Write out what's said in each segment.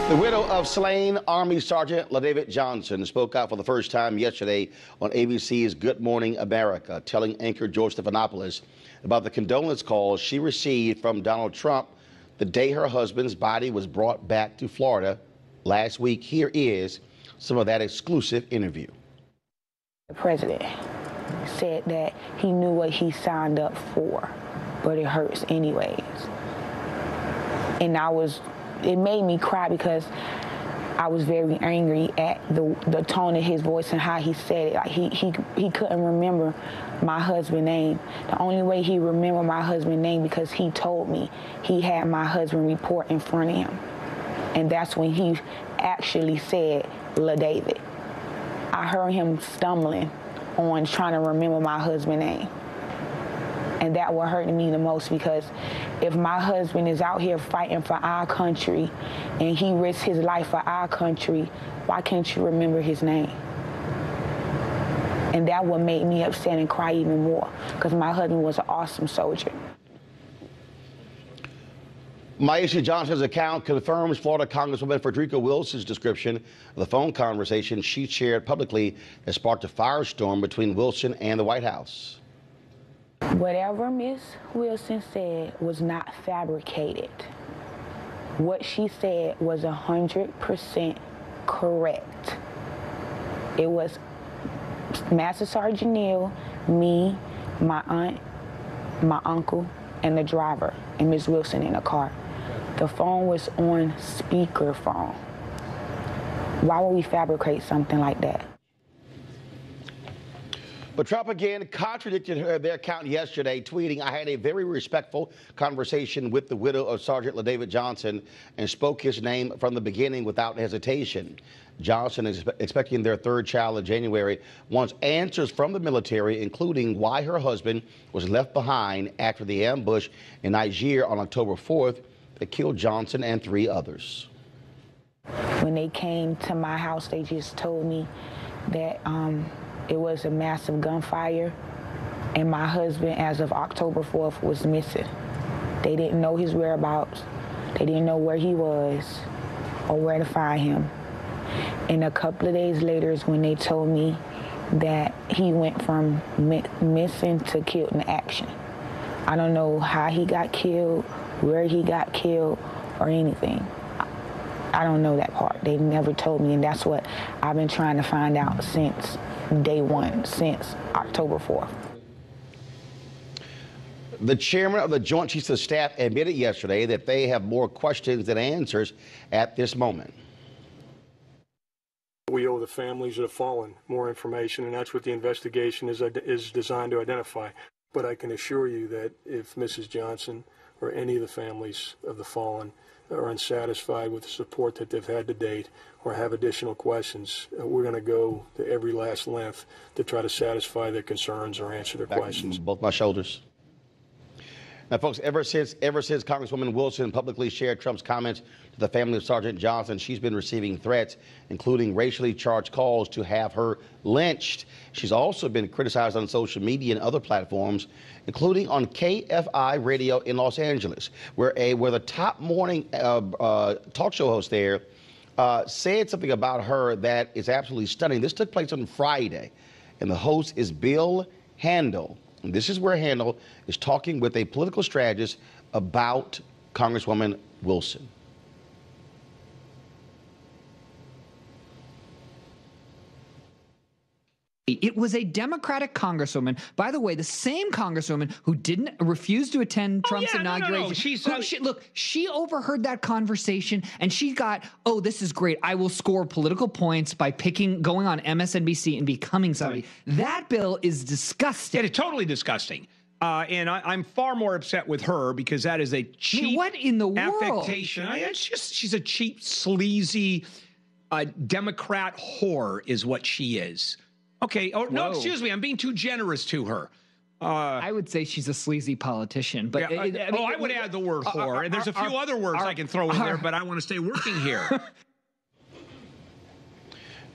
The widow of slain Army Sergeant LaDavid Johnson spoke out for the first time yesterday on ABC's Good Morning America, telling anchor George Stephanopoulos about the condolence calls she received from Donald Trump the day her husband's body was brought back to Florida last week. Here is some of that exclusive interview. The president said that he knew what he signed up for, but it hurts anyways. And it made me cry because I was very angry at the tone of his voice and how he said it. Like he couldn't remember my husband's name. The only way he remembered my husband's name because he told me he had my husband report in front of him. And that's when he actually said LaDavid. I heard him stumbling on trying to remember my husband's name. And that what hurt me the most, because if my husband is out here fighting for our country and he risks his life for our country, why can't you remember his name? And that what made me upset and cry even more, because my husband was an awesome soldier. Maisha Johnson's account confirms Florida Congresswoman Frederica Wilson's description of the phone conversation she shared publicly that sparked a firestorm between Wilson and the White House. Whatever Ms. Wilson said was not fabricated. What she said was 100% correct. It was Master Sergeant Neal, me, my aunt, my uncle, and the driver, and Ms. Wilson in the car. The phone was on speakerphone. Why would we fabricate something like that? But Trump again contradicted their account yesterday, tweeting, "I had a very respectful conversation with the widow of Sergeant LaDavid Johnson and spoke his name from the beginning without hesitation." Johnson is expecting their third child in January, wants answers from the military, including why her husband was left behind after the ambush in Niger on October 4th that killed Johnson and 3 others. When they came to my house, they just told me that it was a massive gunfire, and my husband, as of October 4th, was missing. They didn't know his whereabouts. They didn't know where he was or where to find him. And a couple of days later is when they told me that he went from missing to killed in action. I don't know how he got killed, where he got killed, or anything. I don't know that part. They never told me, and that's what I've been trying to find out since day one, since October 4th. The chairman of the Joint Chiefs of Staff admitted yesterday that they have more questions than answers at this moment. We owe the families of the fallen more information, and that's what the investigation is designed to identify. But I can assure you that if Mrs. Johnson or any of the families of the fallen are unsatisfied with the support that they've had to date or have additional questions, we're going to go to every last length to try to satisfy their concerns or answer their questions. Both my shoulders. Now, folks, ever since Congresswoman Wilson publicly shared Trump's comments to the family of Sergeant Johnson, she's been receiving threats, including racially charged calls to have her lynched. She's also been criticized on social media and other platforms, including on KFI radio in Los Angeles, where the top morning talk show host there said something about her that is absolutely stunning. This took place on Friday, and the host is Bill Handel. This is where Handel is talking with a political strategist about Congresswoman Wilson. It was a Democratic congresswoman, by the way, the same congresswoman who refused to attend Trump's inauguration. No. She overheard that conversation and she got, oh, this is great. I will score political points by going on MSNBC and becoming somebody. That bill is disgusting. Yeah, it's totally disgusting. And I'm far more upset with her because that is a cheap what in the affectation. world? It's just, she's a cheap, sleazy Democrat whore is what she is. Okay. Oh, no, excuse me. I'm being too generous to her. I would say she's a sleazy politician. But yeah, I would add the word whore. And there's a few other words I can throw in there, but I want to stay working here.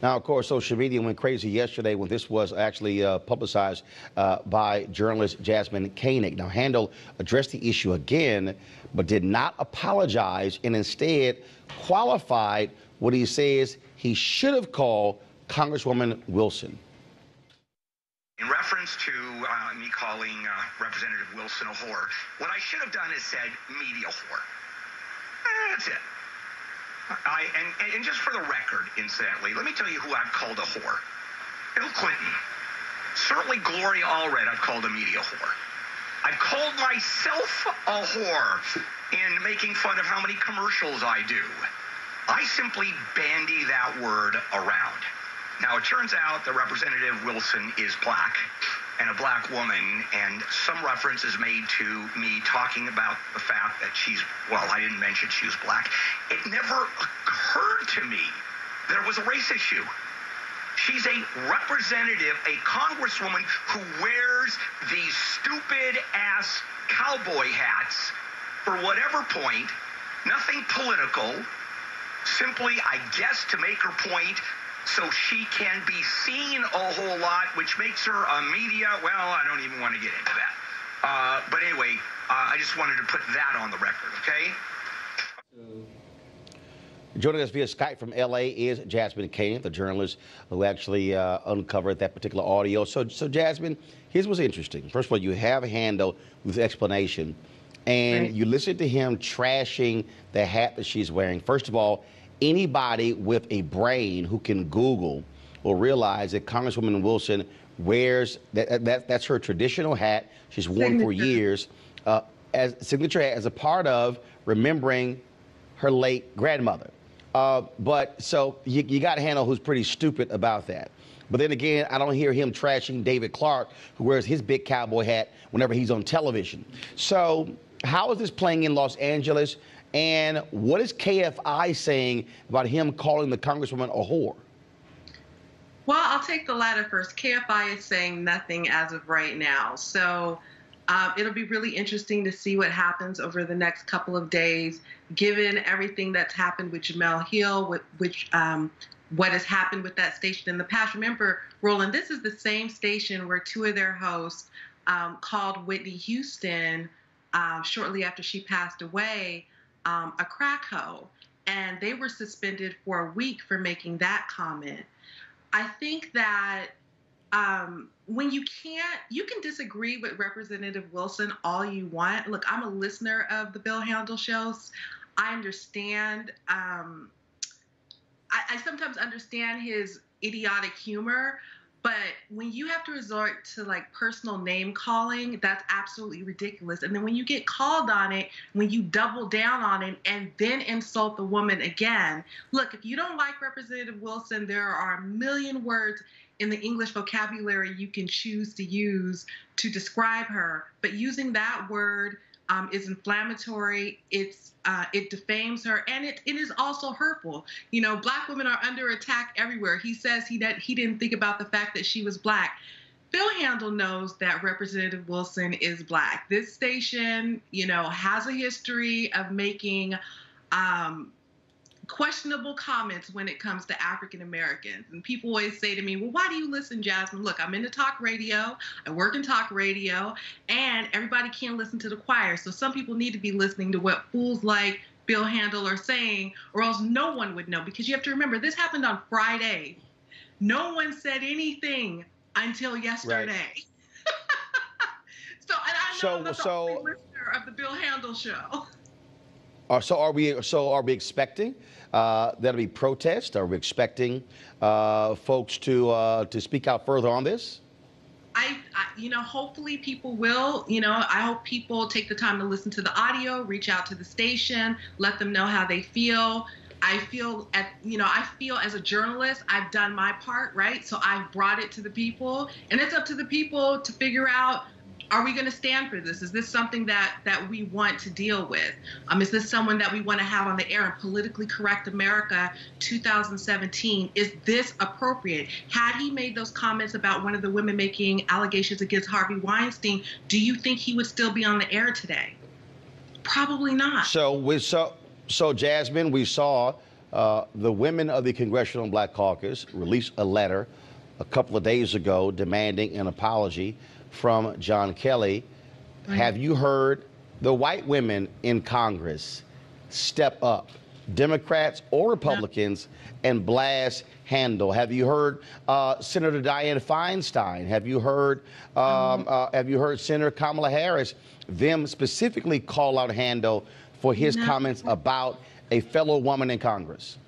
Now, of course, social media went crazy yesterday when this was actually publicized by journalist Jasmyne Cannick. Now, Handel addressed the issue again, but did not apologize and instead qualified what he says he should have called Congresswoman Wilson. In reference to me calling Representative Wilson a whore, what I should have done is said media whore. That's it. And just for the record, incidentally, let me tell you who I've called a whore. Bill Clinton. Certainly Gloria Allred I've called a media whore. I've called myself a whore in making fun of how many commercials I do. I simply bandy that word around. Now, it turns out that Representative Wilson is black and a black woman, and some reference is made to me talking about the fact that she's, well, I didn't mention she was black. It never occurred to me that it was a race issue. She's a representative, a congresswoman who wears these stupid-ass cowboy hats for whatever point, nothing political, simply, I guess, to make her point, so she can be seen a whole lot, which makes her a media, well, I don't even want to get into that. But anyway, I just wanted to put that on the record, okay? Joining us via Skype from L.A. is Jasmyne Cannick, the journalist who actually uncovered that particular audio. So Jasmyne, here's what's interesting. First of all, you have Handel with explanation, and you listen to him trashing the hat that she's wearing. First of all, anybody with a brain who can Google will realize that Congresswoman Wilson wears that's her traditional hat she's worn for years as signature hat as a part of remembering her late grandmother. But so you got Handel, who's pretty stupid about that. But then again, I don't hear him trashing David Clark, who wears his big cowboy hat whenever he's on television. So how is this playing in Los Angeles? And what is KFI saying about him calling the Congresswoman a whore? Well, I'll take the latter first. KFI is saying nothing as of right now. So it'll be really interesting to see what happens over the next couple of days, given everything that's happened with Jemele Hill, what has happened with that station in the past. Remember, Roland, this is the same station where two of their hosts called Whitney Houston shortly after she passed away a crack hoe, and they were suspended for a week for making that comment. I think that when you can disagree with Representative Wilson all you want. Look, I'm a listener of the Bill Handel shows. I understand. I sometimes understand his idiotic humor, but when you have to resort to like personal name calling, that's absolutely ridiculous. And then when you get called on it, when you double down on it and then insult the woman again, look, if you don't like Representative Wilson, there are a million words in the English vocabulary you can choose to use to describe her. But using that word is inflammatory. It defames her, and it is also hurtful. You know, black women are under attack everywhere. He says he didn't think about the fact that she was black. Bill Handel knows that Representative Wilson is black. This station, you know, has a history of making questionable comments when it comes to African Americans. And people always say to me, well, why do you listen, Jasmine? Look, I'm into talk radio. I work in talk radio, and everybody can't listen to the choir. So some people need to be listening to what fools like Bill Handel are saying, or else no one would know. Because you have to remember, this happened on Friday. No one said anything until yesterday. Right. So, and I know I'm not the only listener of the Bill Handel show. So are we expecting there'll be protests? Are we expecting folks to speak out further on this? You know, hopefully people will. You know, I hope people take the time to listen to the audio, reach out to the station, let them know how they feel. I feel as a journalist, I've done my part, right? So I've brought it to the people, and it's up to the people to figure out, are we going to stand for this? Is this something that we want to deal with? Is this someone that we want to have on the air in Politically Correct America 2017? Is this appropriate? Had he made those comments about one of the women making allegations against Harvey Weinstein, do you think he would still be on the air today? Probably not. So Jasmine, we saw The women of the Congressional Black Caucus released a letter a couple of days ago demanding an apology from John Kelly. Have you heard the white women in Congress step up, Democrats or Republicans, and blast Handel? Have you heard Senator Dianne Feinstein? Have you heard Senator Kamala Harris, them specifically call out Handel for his comments about a fellow woman in Congress?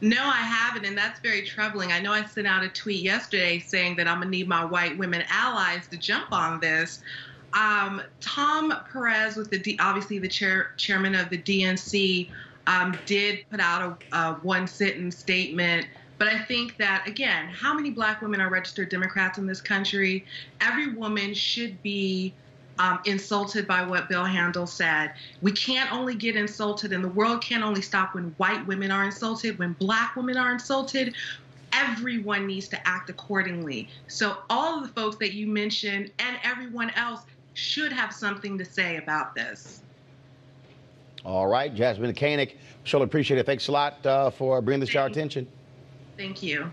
No, I haven't, and that's very troubling. I know I sent out a tweet yesterday saying that I'm going to need my white women allies to jump on this. Tom Perez, with obviously the chairman of the DNC, did put out a one-sentence statement. But I think that, again, how many black women are registered Democrats in this country? Every woman should be insulted by what Bill Handel said. We can't only get insulted, and the world can't only stop when white women are insulted. When black women are insulted, everyone needs to act accordingly. So all of the folks that you mentioned and everyone else should have something to say about this. All right, Jasmyne Cannick, surely appreciate it. Thanks a lot for bringing this to our attention. Thank you.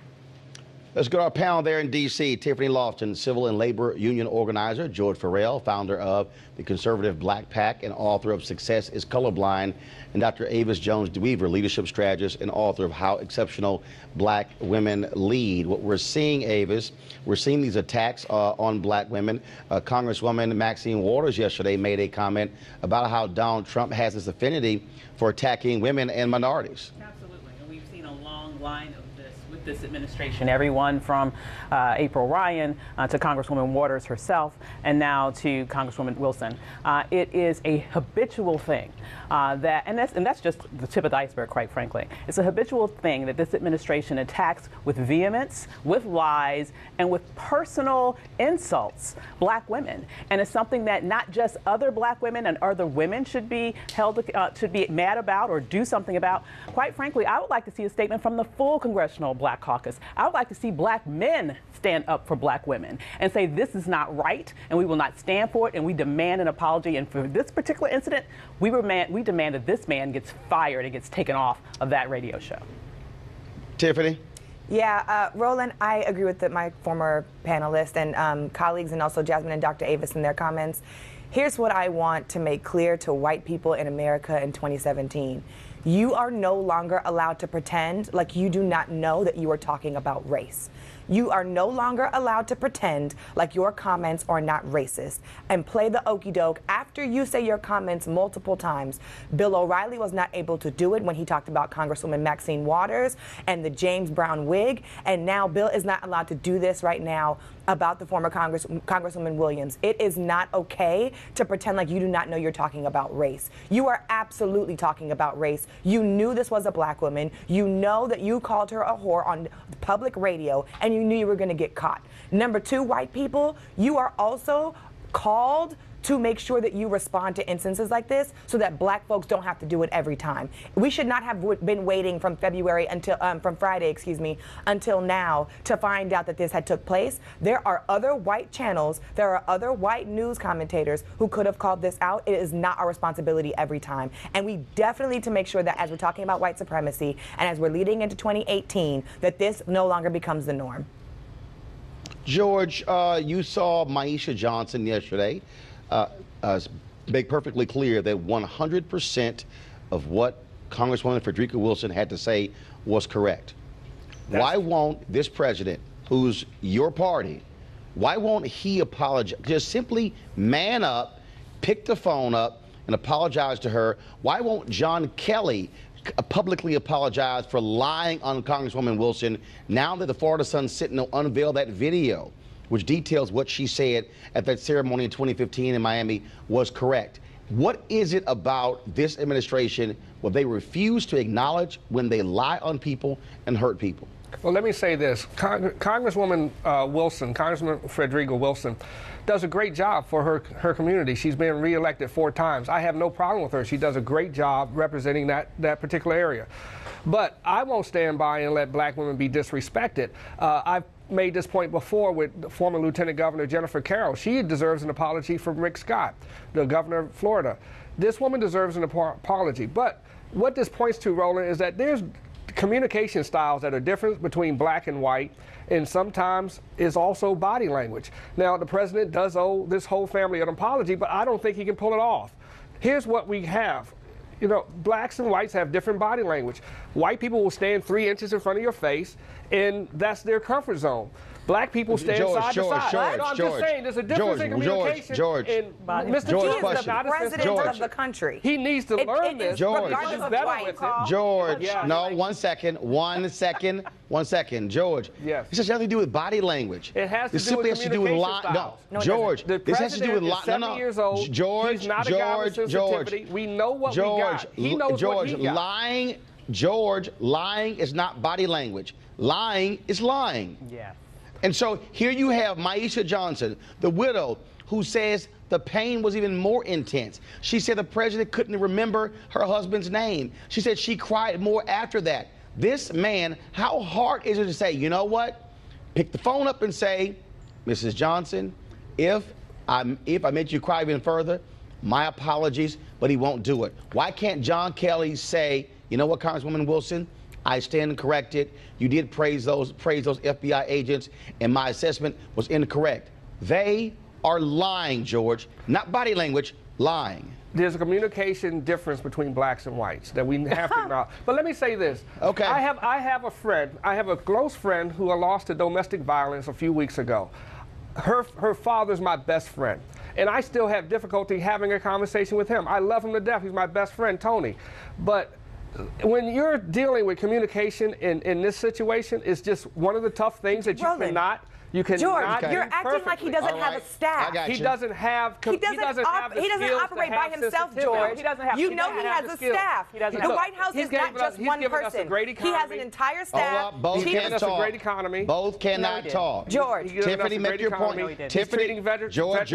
Let's go to our panel there in D.C. Tiffany Lofton, civil and labor union organizer; George Farrell, founder of the conservative Black PAC and author of Success is Colorblind; and Dr. Avis Jones-DeWeaver, leadership strategist and author of How Exceptional Black Women Lead. What we're seeing, Avis, we're seeing these attacks on black women. Congresswoman Maxine Waters yesterday made a comment about how Donald Trump has this affinity for attacking women and minorities. Absolutely, and we've seen a long line of this administration, everyone from April Ryan to Congresswoman Waters herself, and now to Congresswoman Wilson. It is a habitual thing and that's just the tip of the iceberg, quite frankly. It's a habitual thing that this administration attacks with vehemence, with lies, and with personal insults black women. And it's something that not just other black women and other women should be held should be mad about or do something about. Quite frankly, I would like to see a statement from the full Congressional Black Caucus. I would like to see black men stand up for black women and say this is not right and we will not stand for it, and we demand an apology. And for this particular incident, we demand that this man gets fired and gets taken off of that radio show. Tiffany? Yeah, Roland, I agree with my former panelists and colleagues, and also Jasmyne and Dr. Avis in their comments. Here's what I want to make clear to white people in America in 2017. You are no longer allowed to pretend like you do not know that you are talking about race. You are no longer allowed to pretend like your comments are not racist and play the okey doke after you say your comments multiple times. Bill O'Reilly was not able to do it when he talked about Congresswoman Maxine Waters and the James Brown wig, and now Bill is not allowed to do this right now about the former Congresswoman Williams. It is not okay to pretend like you do not know you're talking about race. You are absolutely talking about race. You knew this was a black woman. You know that you called her a whore on public radio, and you knew you were going to get caught. Number two, white people, you are also called to make sure that you respond to instances like this so that black folks don't have to do it every time. We should not have been waiting from Friday, until now to find out that this had took place. There are other white channels, there are other white news commentators who could have called this out. It is not our responsibility every time. And we definitely need to make sure that as we're talking about white supremacy and as we're leading into 2018, that this no longer becomes the norm. George, you saw Maisha Johnson yesterday make perfectly clear that 100% of what Congresswoman Frederica Wilson had to say was correct. Why won't this president, who's your party, why won't he apologize? Just simply man up, pick the phone up, and apologize to her. Why won't John Kelly publicly apologize for lying on Congresswoman Wilson now that the Florida Sun Sentinel unveiled that video, which details what she said at that ceremony in 2015 in Miami was correct? What is it about this administration where they refuse to acknowledge when they lie on people and hurt people? Well, let me say this. Congresswoman Wilson, Congresswoman Frederica Wilson, does a great job for her community. She's been reelected 4 times. I have no problem with her. She does a great job representing that particular area. But I won't stand by and let black women be disrespected. I've made this point before with former Lieutenant Governor Jennifer Carroll. She deserves an apology from Rick Scott, the governor of Florida. This woman deserves an apology. But what this points to, Roland, is that there's communication styles that are different between black and white, and sometimes is also body language. Now, the president does owe this whole family an apology, but I don't think he can pull it off. Here's what we have. You know, blacks and whites have different body language. White people will stand 3 inches in front of your face, and that's their comfort zone. Black people stand side to side. I'm just saying, there's a difference in communication. Mr. George, Trump is not the president of the country. He needs to learn this. George, George, no, 1 second, 1 second, 1 second. George, yes. This has nothing to do with body language. It has to this do simply with has to do with No, George, this has to do with is 70 years old. George, he's not a guy with sensitivity. We know what we got. He knows what he got. Lying is not body language. Lying is lying. Yeah. And so here you have Maisha Johnson, the widow, who says the pain was even more intense. She said the president couldn't remember her husband's name. She said she cried more after that. This man, how hard is it to say, you know what? Pick the phone up and say, Mrs. Johnson, if I made you cry even further, my apologies, but he won't do it. Why can't John Kelly say, you know what, Congresswoman Wilson? I stand corrected. You did praise those FBI agents, and my assessment was incorrect. They are lying, George. Not body language, lying. There's a communication difference between blacks and whites that we have to acknowledge. But let me say this. Okay. I have a friend. I have a close friend who lost to domestic violence a few weeks ago. Her father's my best friend. And I still have difficulty having a conversation with him. I love him to death. He's my best friend, Tony. But when you're dealing with communication in this situation, it's just one of the tough things that you cannot. George, you're acting like he doesn't have a staff. He doesn't have. He doesn't operate by himself, George. He doesn't have. You know he has a staff. The White House is not just one person. He has an entire staff. Both can't talk. A great economy. Both cannot talk. George, Tiffany, make your point. Tiffany, George,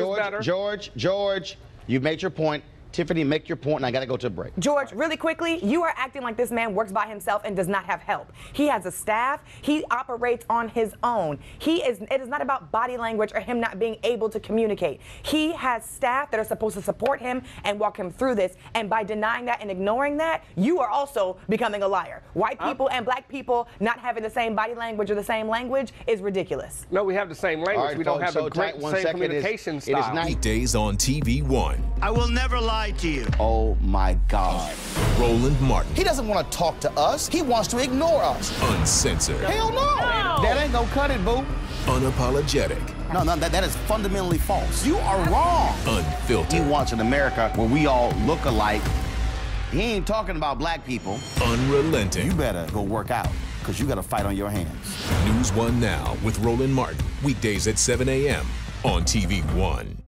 you've made your point. Tiffany, make your point, and I got to go to a break. George, really quickly, you are acting like this man works by himself and does not have help. He has a staff. He operates on his own. It is not about body language or him not being able to communicate. He has staff that are supposed to support him and walk him through this, and by denying that and ignoring that, you are also becoming a liar. White people and black people not having the same body language or the same language is ridiculous. No, we have the same language. Right, we don't have the same communication style. It is weekdays on TVOne. I will never lie to you. Oh my God. Roland Martin. He doesn't want to talk to us. He wants to ignore us. Uncensored. Hell no. That ain't gonna cut it, boo. Unapologetic. No, that is fundamentally false. You are wrong. Unfiltered. He wants an America where we all look alike. He ain't talking about black people. Unrelenting. You better go work out, because you got a fight on your hands. NewsOne Now with Roland Martin. Weekdays at 7 a.m. on TVOne.